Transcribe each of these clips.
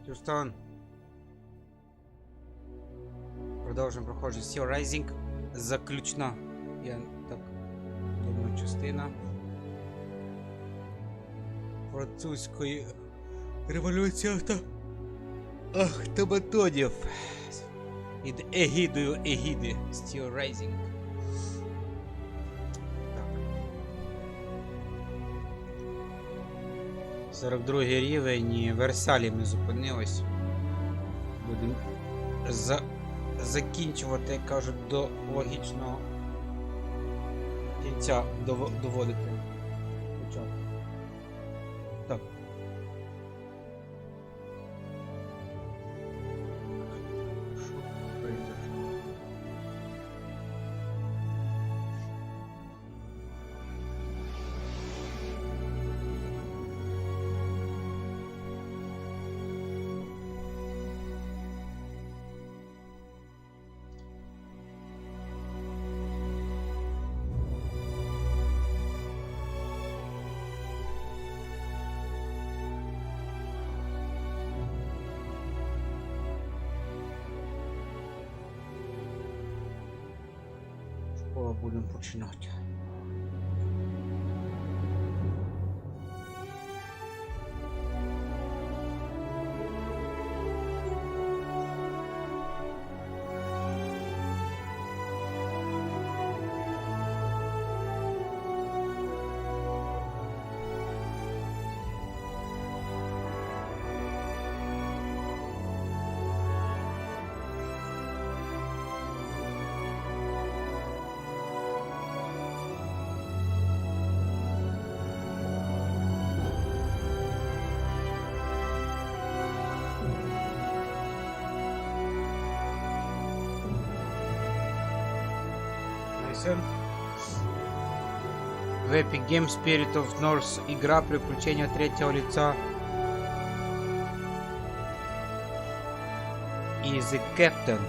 Тюстон. Продовжуємо проходження SteelRising. Заключна, я так думаю, частина французької революції автоматонів під егідою Егіди SteelRising. Так. 42 рівень, Версалі ми зупинились. Будемо закінчувати, як кажуть, до логічного кінця доводити. Початку. Так. Що произошло? Будемо починати. В Epic Games Spirit of North игра приключения третьего лица и The Captain.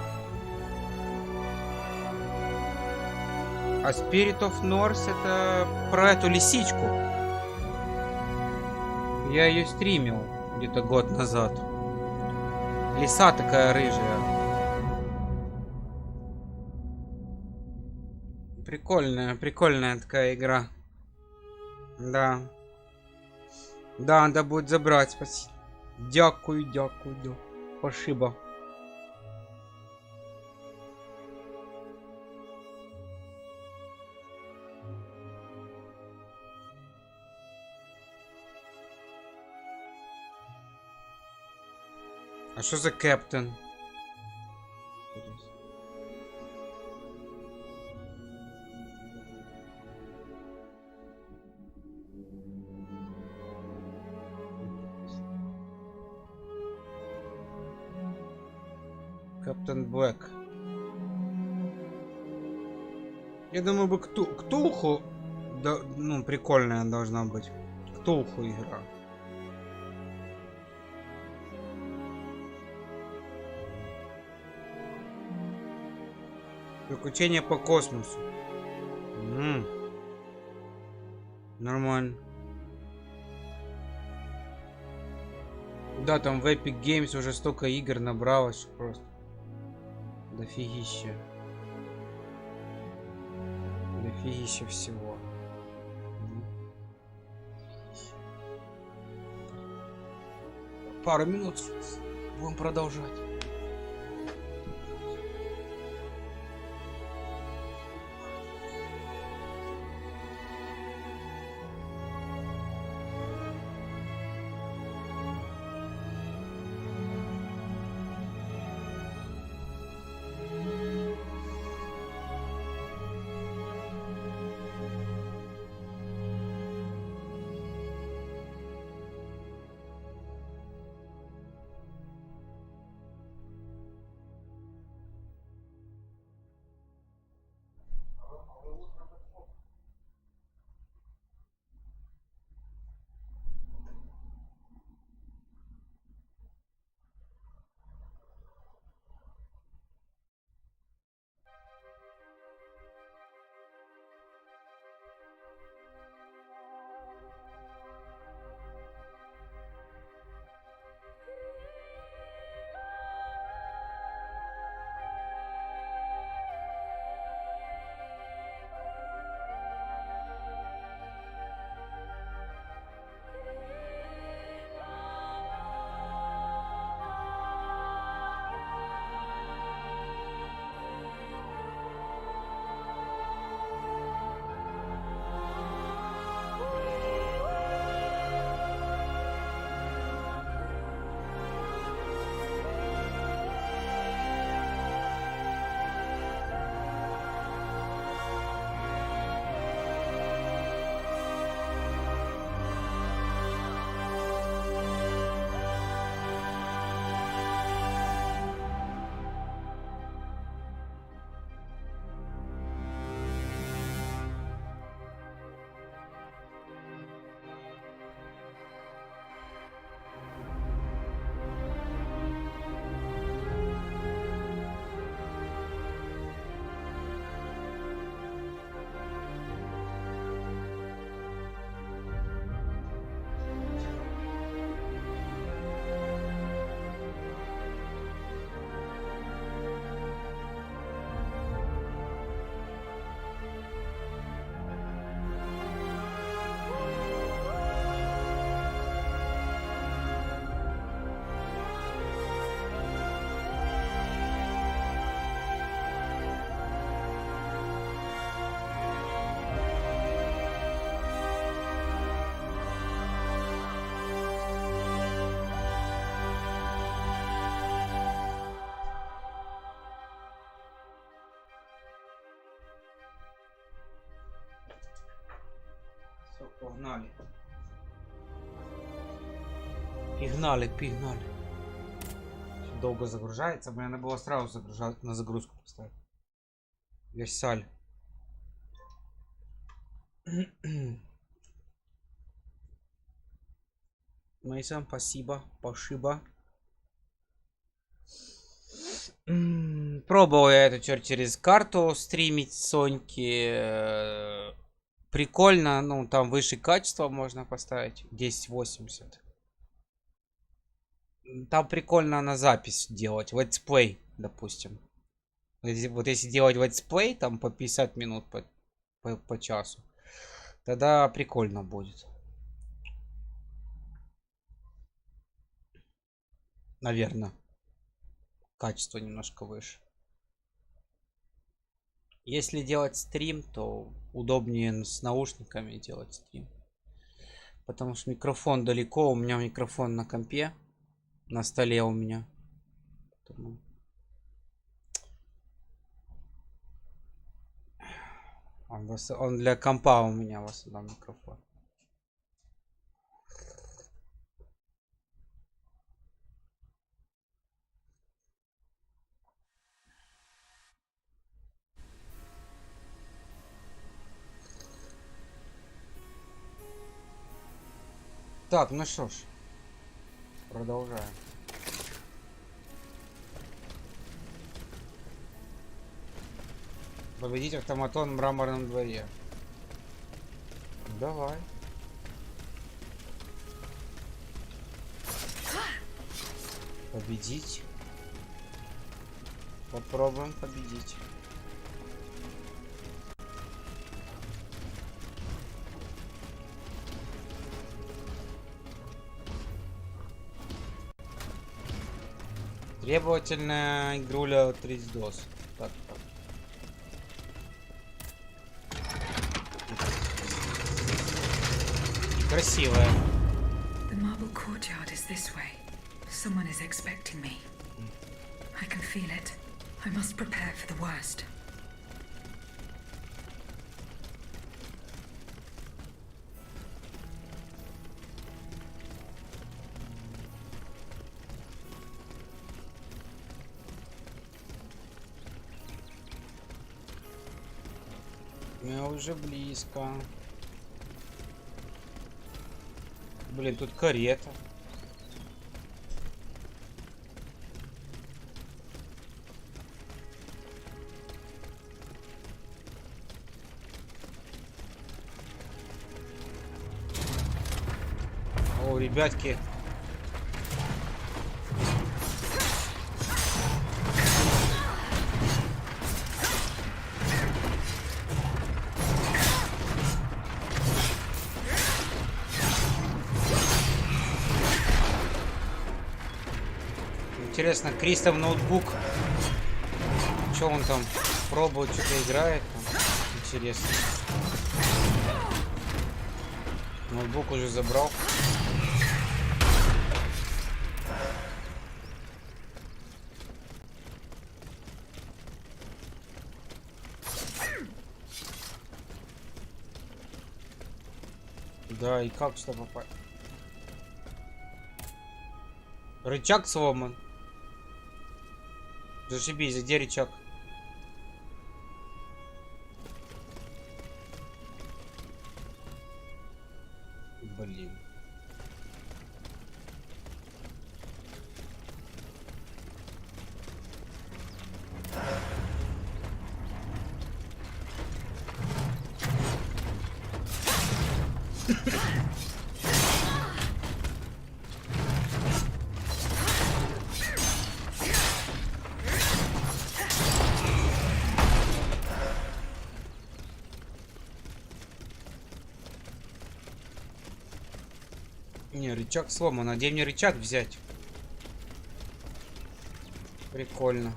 А Spirit of North это про эту лисичку. Я ее стримил где-то год назад. Лиса такая рыжая. Прикольная такая игра. Да. Да, надо будет забрать, спасибо. Дякую. Спасибо. А что за Captain? Капитан Блэк. Я думаю, бы Ктулху, да, ну, прикольная должна быть. Ктулху игра. Приключения по космосу. Нормально. Да, там в Epic Games уже столько игр набралось, что просто дофигища. Дофигища всего. Пару минут будем продолжать. Погнали. Пигнали. Долго загружается. Мне надо было сразу загружать, на загрузку поставить. Версаль. Мейсон, спасибо. Пошиба. Пробовал я эту через карту стримить Соньки. Прикольно, ну там выше качество можно поставить. 1080. Там прикольно на запись делать. Летсплей, допустим. Вот если делать летсплей, там по 50 минут по часу, тогда прикольно будет. Наверное. Качество немножко выше. Если делать стрим, то удобнее с наушниками делать стрим. Потому что микрофон далеко. У меня микрофон на компе. На столе у меня. Он для компа у меня в основном микрофон. Так, ну что ж. Продолжаем. Победить автоматон в мраморном дворе. Давай. Победить. Попробуем победить. Требовательная игруля 30 доз. Так. Красивая. The marble courtyard is this way. Someone is expecting me. I can feel it. I must prepare for the worst. Я уже близко. Блин, тут карета. О, ребятки. Интересно, Кристов ноутбук. Что он там пробует, что-то играет там? Интересно. Ноутбук уже забрал. Да, и как что попасть? Рычаг сломан. Зашибись, где рычаг? Блин. Не, рычаг сломан. А где мне рычаг взять? Прикольно.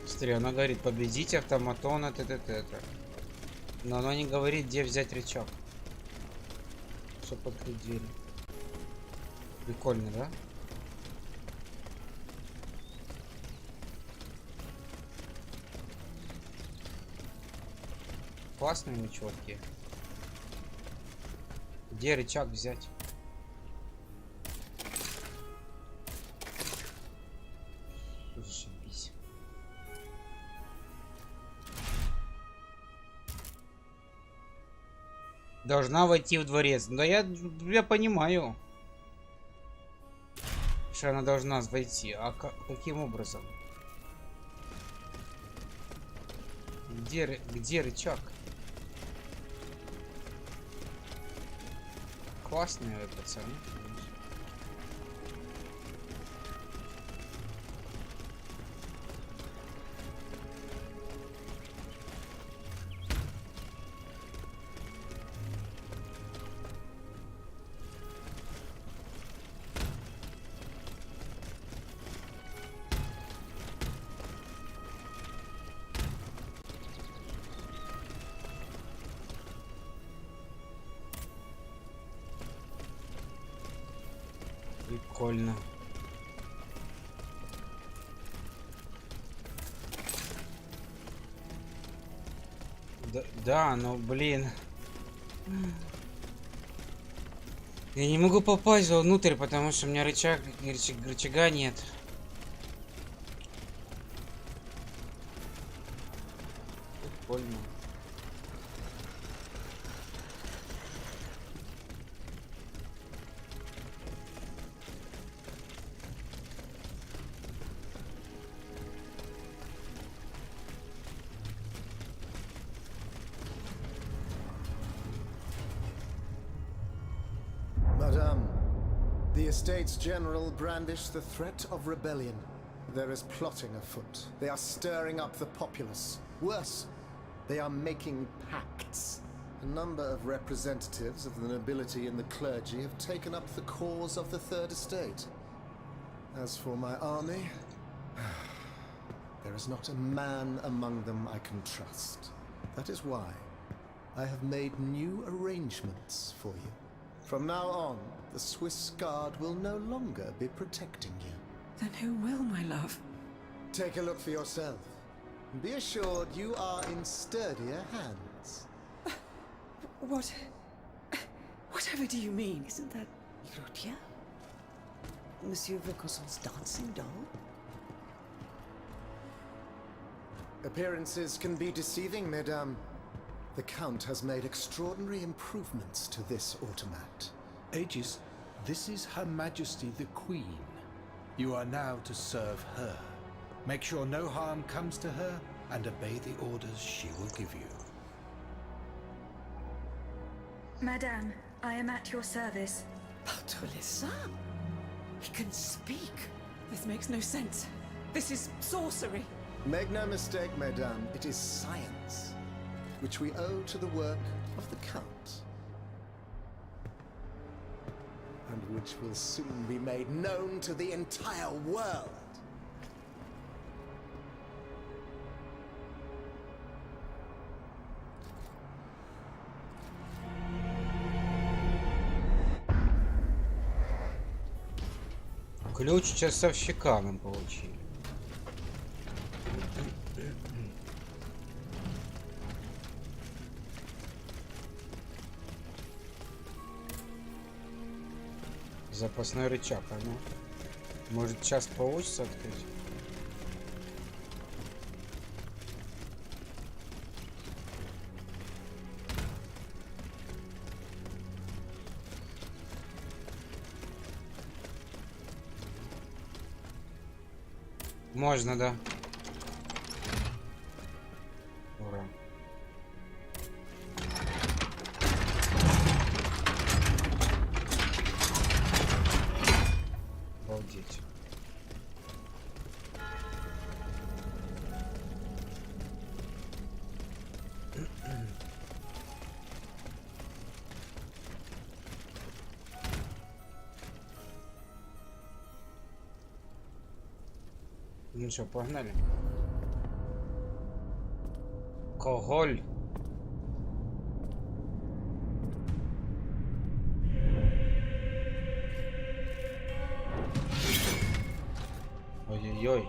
Смотри, она говорит, победить автоматона, т. Но она не говорит, где взять рычаг. все подтвердили. Прикольно, да? Классные чуваки. Где рычаг взять? Зашибись. Должна войти в дворец. Да я понимаю, что она должна войти. А каким образом? Где рычаг? Классные пацаны. Прикольно. Да, но блин. Я не могу попасть внутрь, потому что у меня рычага нет. Прикольно. Madame, the Estates General brandish the threat of rebellion. There is plotting afoot. They are stirring up the populace. Worse, they are making pacts. A number of representatives of the nobility and the clergy have taken up the cause of the Third Estate. As for my army, there is not a man among them I can trust. That is why I have made new arrangements for you. From now on, the Swiss Guard will no longer be protecting you. Then who will, my love? Take a look for yourself. Be assured you are in sturdier hands. Whatever do you mean? Isn't that Rutia? Monsieur Vaucanson's dancing doll? Appearances can be deceiving, mesdames. The Count has made extraordinary improvements to this automat. Aegis, this is Her Majesty the Queen. You are now to serve her. Make sure no harm comes to her and obey the orders she will give you. Madame, I am at your service. Patre les saints! He can speak! This makes no sense. This is sorcery. Make no mistake, mesdames, it is science, which we owe to the work of the Count, and which will soon be made known to the entire world. Ключ часовщика мы получили. Запасной рычаг, а ну. Может, сейчас получится открыть? Можно, да. Ура. Обалдеть. Ну что, погнали. Алкоголь. Ой-ой-ой.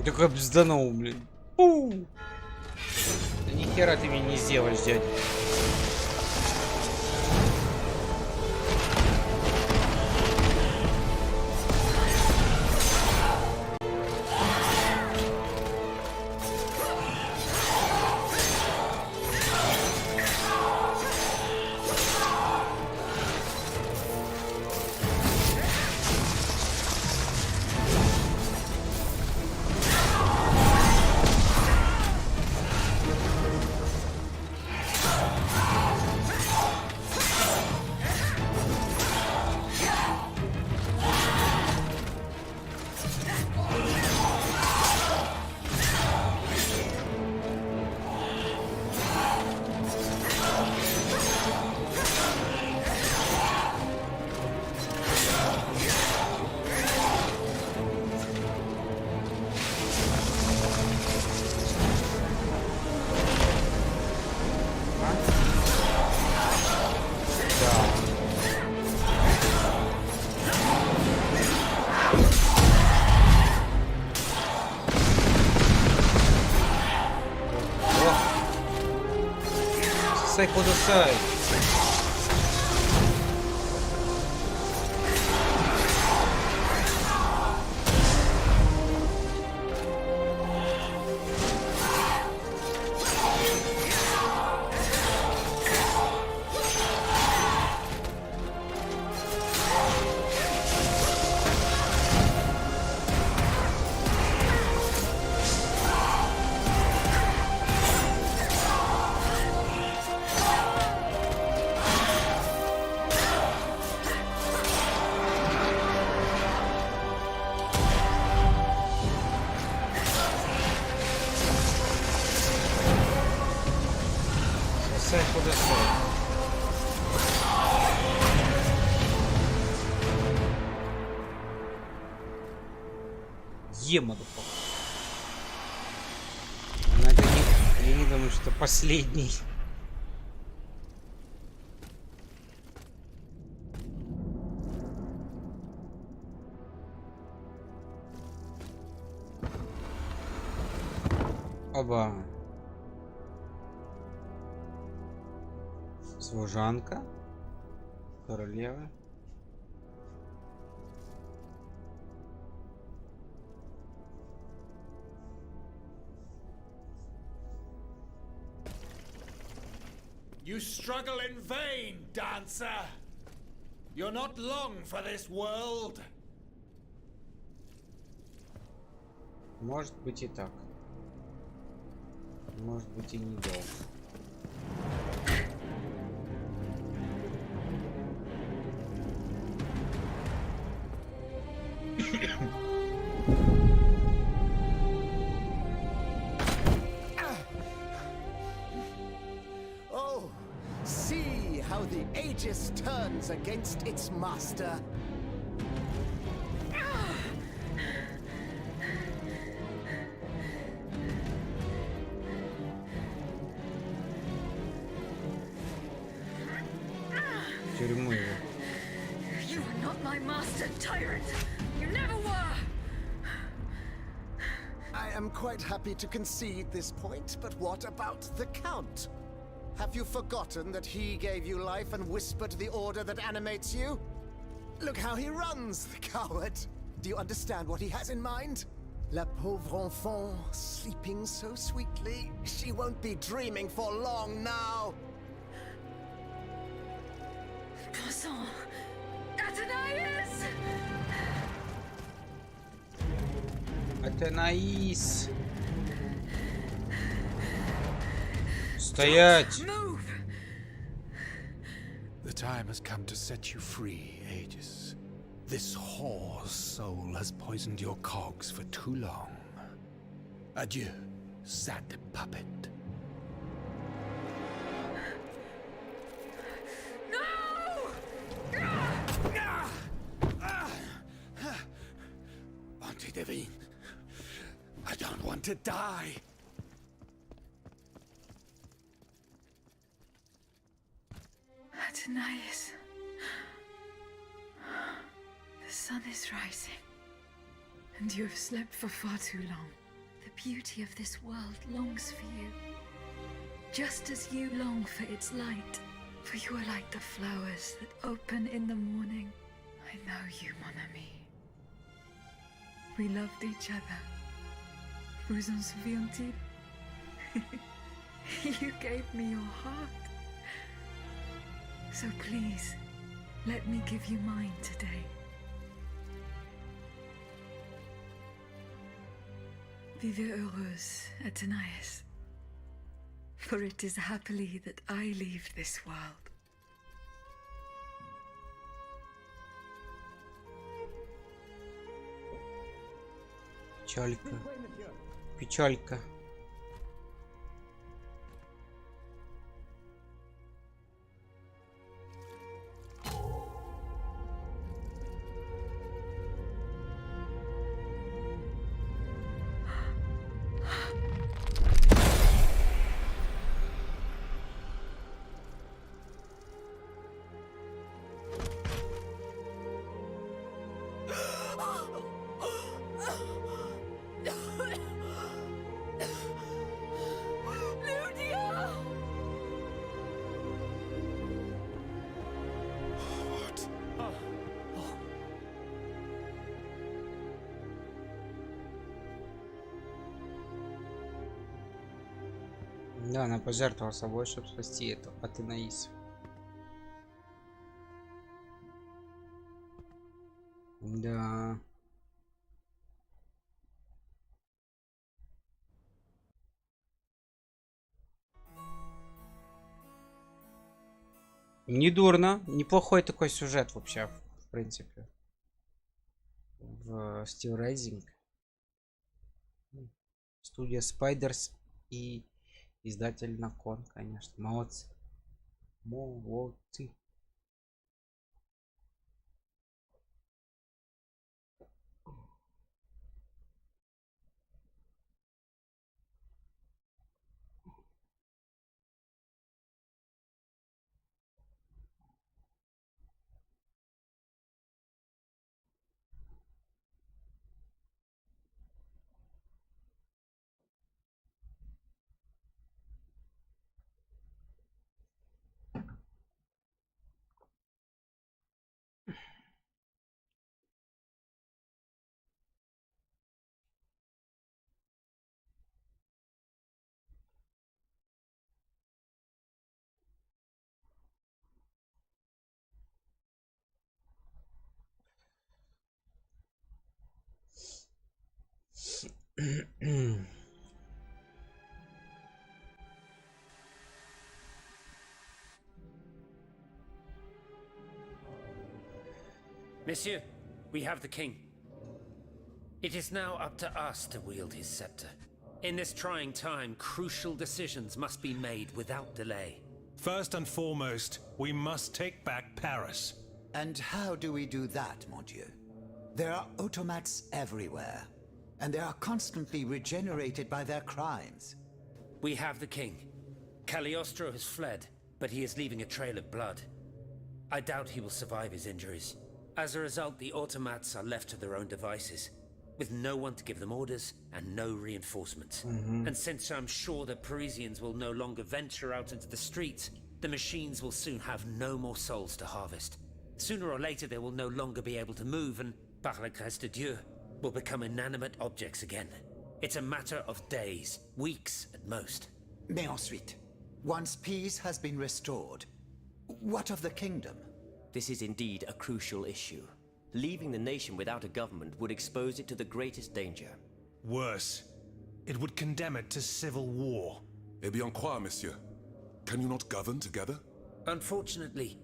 Такой бзданул, блин. Пу! Да ни хера ты мне не сделаешь, дядя. Кудасай. Мадуфак. Но это не... Я не думаю, что последний. Оба. Служанка. Королева. You struggle in vain, dancer! You're not long for this world! Может быть и так. Может быть и не долго. How the Aegis turns against its master. Тюрьму его. You are not my master, tyrant. You never were. I am quite happy to concede this point, but what about the Count? Have you forgotten that he gave you life and whispered the order that animates you? Look how he runs, the coward! Do you understand what he has in mind? La pauvre enfant, sleeping so sweetly, she won't be dreaming for long now! Poisson! Athénaïs! Атенаис! Стоять! The time has come to set you free, Aegis. This whore's soul has poisoned your cogs for too long. Adieu, sad puppet. to die. Athenais. The sun is rising, and you have slept for far too long. The beauty of this world longs for you, just as you long for its light. For you are like the flowers that open in the morning. I know you, mon ami. We loved each other. Vous en souvient-il? You gave me your heart. So please, let me give you mine today. Vivez heureuse, Athenais. For it is happily that I leave this world. Печалька. Печалька. Да, она пожертвовала собой, чтобы спасти эту Атенаис. Да. Недурно. Неплохой такой сюжет вообще, в принципе. В SteelRising. Студия Spiders и издатель Nacon, конечно. Молодцы. Молодцы. Monsieur, we have the king. It is now up to us to wield his scepter. In this trying time, crucial decisions must be made without delay. First and foremost, we must take back Paris. And how do we do that, mon Dieu? There are automats everywhere, and they are constantly regenerated by their crimes. We have the king. Cagliostro has fled, but he is leaving a trail of blood. I doubt he will survive his injuries. As a result, the automats are left to their own devices, with no one to give them orders and no reinforcements. And since I'm sure the Parisians will no longer venture out into the streets, the machines will soon have no more souls to harvest. Sooner or later, they will no longer be able to move, and par la grâce de Dieu, will become inanimate objects again. It's a matter of days, weeks at most. Mais ensuite, once peace has been restored, what of the kingdom? This is indeed a crucial issue. Leaving the nation without a government would expose it to the greatest danger. Worse, it would condemn it to civil war. Eh bien quoi, monsieur? Can you not govern together? Unfortunately,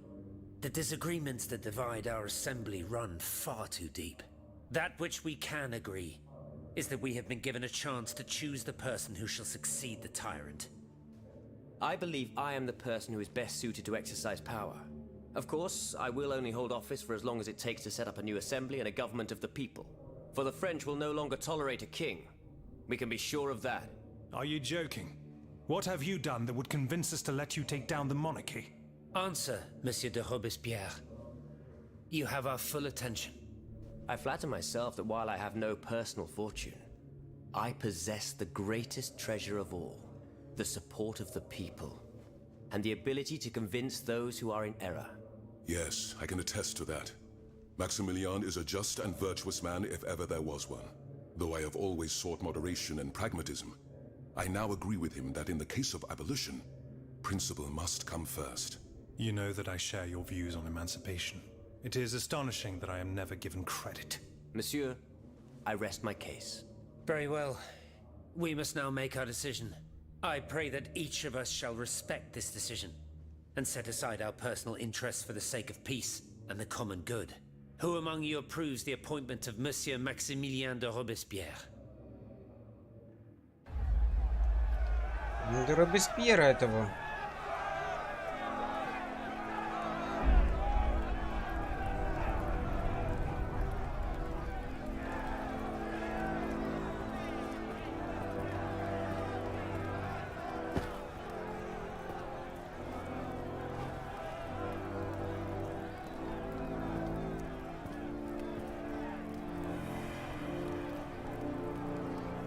the disagreements that divide our assembly run far too deep. That which we can agree is that we have been given a chance to choose the person who shall succeed the tyrant. I believe I am the person who is best suited to exercise power. Of course, I will only hold office for as long as it takes to set up a new assembly and a government of the people. For the French will no longer tolerate a king. We can be sure of that. Are you joking? What have you done that would convince us to let you take down the monarchy? Answer, Monsieur de Robespierre. You have our full attention. I flatter myself that while I have no personal fortune, I possess the greatest treasure of all, the support of the people, and the ability to convince those who are in error. Yes, I can attest to that. Maximilian is a just and virtuous man if ever there was one. Though I have always sought moderation and pragmatism, I now agree with him that in the case of abolition, principle must come first. You know that I share your views on emancipation. It is astonishing that I am never given credit. Monsieur, I rest my case. Very well. We must now make our decision. I pray that each of us shall respect this decision and set aside our personal interests for the sake of peace and the common good. Who among you approves the appointment of Monsieur Maximilien de Robespierre? До Робеспьера этого.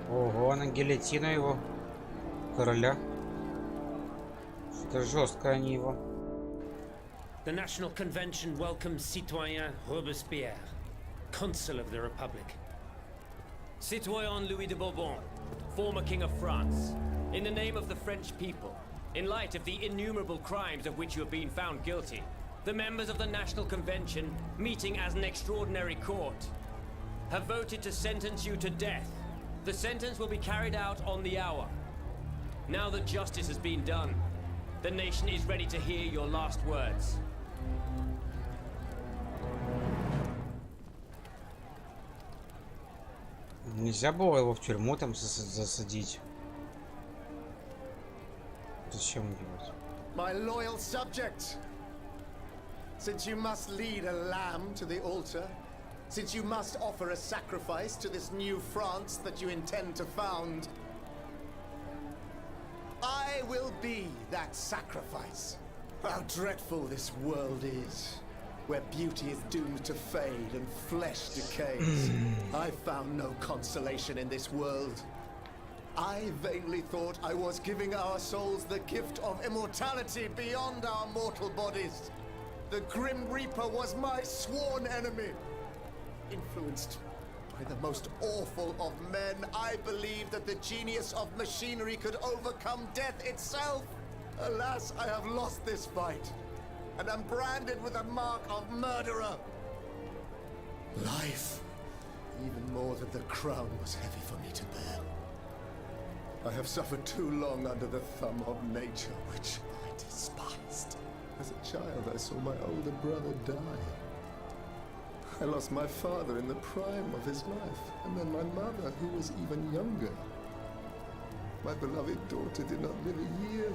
Ого, на гильотину его. Короля. Что-то жестко они его. The National Convention welcomes Citoyen Robespierre, Consul of the Republic. Citoyen Louis de Bourbon, former King of France, in the name of the French people, in light of the innumerable crimes of which you have been found guilty, the members of the National Convention, meeting as an extraordinary court, have voted to sentence you to death. The sentence will be carried out on the hour. Now that justice has been done, the nation is ready to hear your last words. Нельзя было его в тюрьму там засадить. Зачем делать? My loyal subject, since you must lead a lamb to the altar, since you must offer a sacrifice to this new France that you intend to found, I will be that sacrifice. How dreadful this world is, where beauty is doomed to fade and flesh decays. I found no consolation in this world. I vainly thought I was giving our souls the gift of immortality beyond our mortal bodies. The Grim Reaper was my sworn enemy. Influenced by the most awful of men, I believed that the genius of machinery could overcome death itself. Alas, I have lost this fight, and am branded with the mark of murderer. Life, even more than the crown, was heavy for me to bear. I have suffered too long under the thumb of nature, which I despised. As a child, I saw my older brother die. I lost my father in the prime of his life, and then my mother, who was even younger. My beloved daughter did not live a year.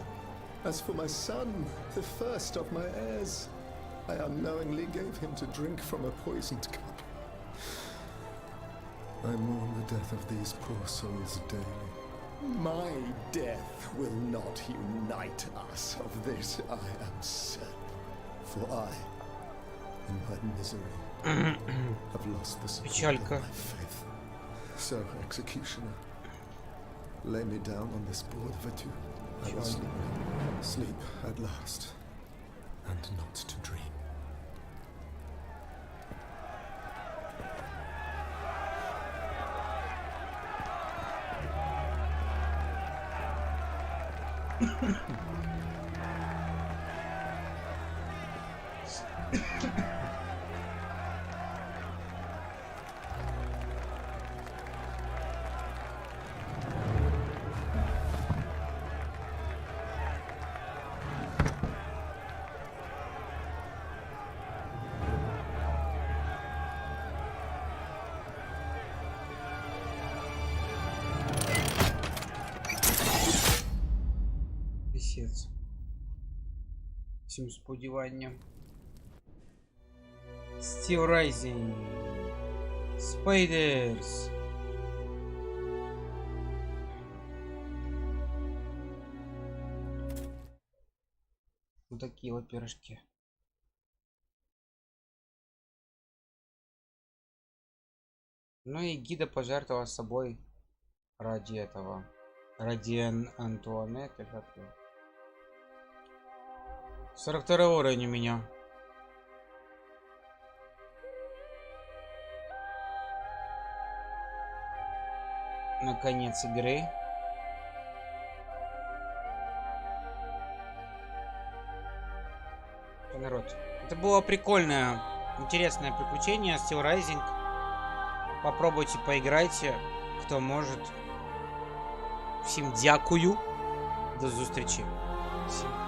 As for my son, the first of my heirs, I unknowingly gave him to drink from a poisoned cup. I mourn the death of these poor souls daily. My death will not unite us, of this I am certain. For I, in my misery, have lost the support of my faith. So, executioner, lay me down on this board of a tomb. I will sleep. Sleep at last, and not to dream. Пісець. Всім сподіванням. SteelRising. Spiders. Вот такие вот пирожки. Ну и Егида пожертвовала собой ради этого. Ради Антуанетты. 42 уровень у меня. Наконец игры. Народ. Это было прикольное, интересное приключение. SteelRising. Попробуйте, поиграйте. Кто может. Всем дякую. До зустрічі. Всім.